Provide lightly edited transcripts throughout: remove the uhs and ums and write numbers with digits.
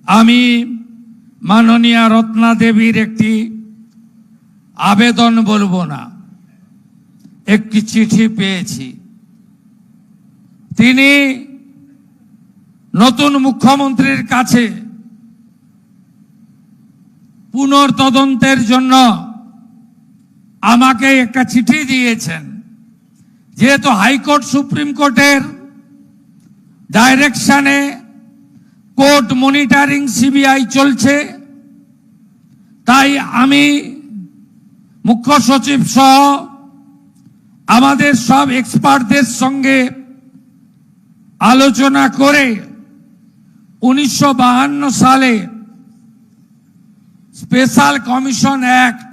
আমি মাননীয়া রত্না দেবীর একটি আবেদন বলবো না, একটি চিঠি পেয়েছি। তিনি নতুন মুখ্যমন্ত্রীর কাছে পুনর্তদন্তের জন্য আমাকে একটা চিঠি দিয়েছেন। যেহেতু হাইকোর্ট সুপ্রিম কোর্টের ডাইরেকশনে কোর্ট মনিটরিং সিবিআই চলছে, তাই আমি মুখ্য সচিব সহ আমাদের সব এক্সপার্টদের সঙ্গে আলোচনা করে 1952 সালে স্পেশাল কমিশন অ্যাক্ট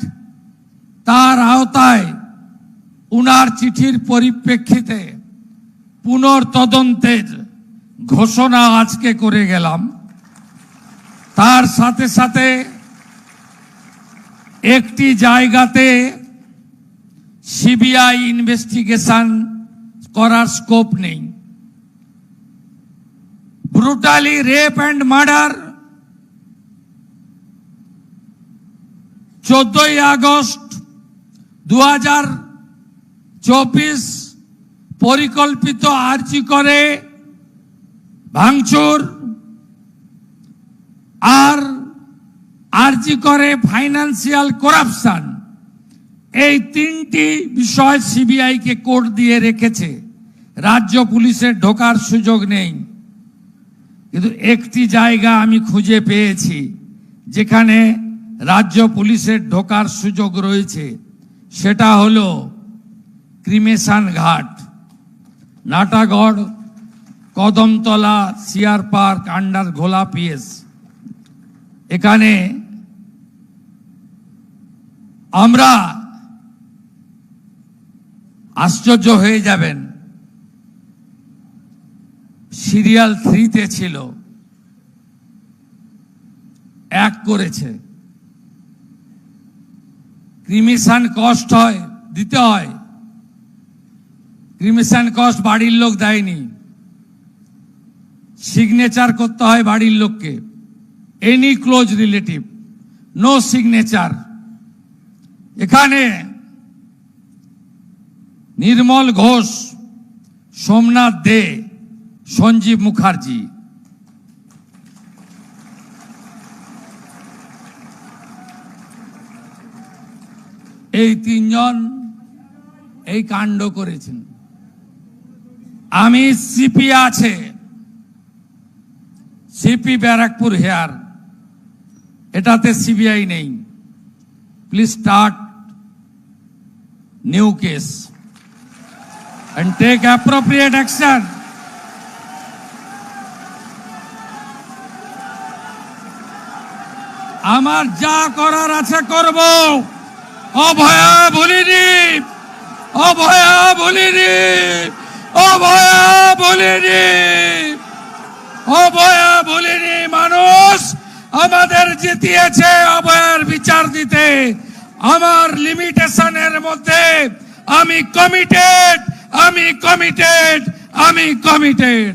তার আওতায় উনার চিঠির পরিপ্রেক্ষিতে পুনর্তদন্তের ঘোষণা আজকে করে গেলাম। তার সাথে সাথে একটি জায়গাতে সিবিআই ইনভেস্টিগেশন করার স্কোপ নেই। Brutally rape and murder 14 August 2024 পরিকল্পিত আর্জি করে ভাঙচুর আর আর্জি করে ফাইন্যান্সিয়াল করাপশন, এই তিনটি বিষয় সিবিআই কে কোর্ট দিয়ে রেখেছে। রাজ্য পুলিশের ঢোকার সুযোগ নেই। কিন্তু একটি জায়গা আমি খুঁজে পেয়েছি যেখানে রাজ্য পুলিশের ঢোকার সুযোগ রয়েছে, সেটা হলো ক্রিমেশন ঘাট, Natagarh, Kadamtala, CR park, under ঘোলা পিএস। এখানে আমরা আশ্চর্য হয়ে যাবেন, সিরিয়াল 3-তে ছিল, 1 করেছে। ক্রিমিশন কস্ট হয়, দিতে হয়। ক্রিমিশন কস্ট বাড়ির লোক দেয়নি, সিগনেচার করতে হয় বাড়ির লোককে। Any close relative, no signature. এখানে নির্মল ঘোষ, সোমনাথ দে, সঞ্জীব মুখার্জি, এই 3 জন এই কাণ্ড করেছেন। আমি সিপি আছে, সিপি ব্যারাকপুর হেয়ার, এটাতে সিবিআই নেই। Please start new case and take appropriate action. আমার যা করার আছে করব। অভয়া বলিনি, অভয়া বলিনি, অভয়া বলিনি, অভয়া বলিনি। মানুষ আমাদের জিতিয়েছে অভয়ার বিচার দিতে। আমার লিমিটেশনের মধ্যে আমি কমিটেড, আমি কমিটেড, আমি কমিটেড।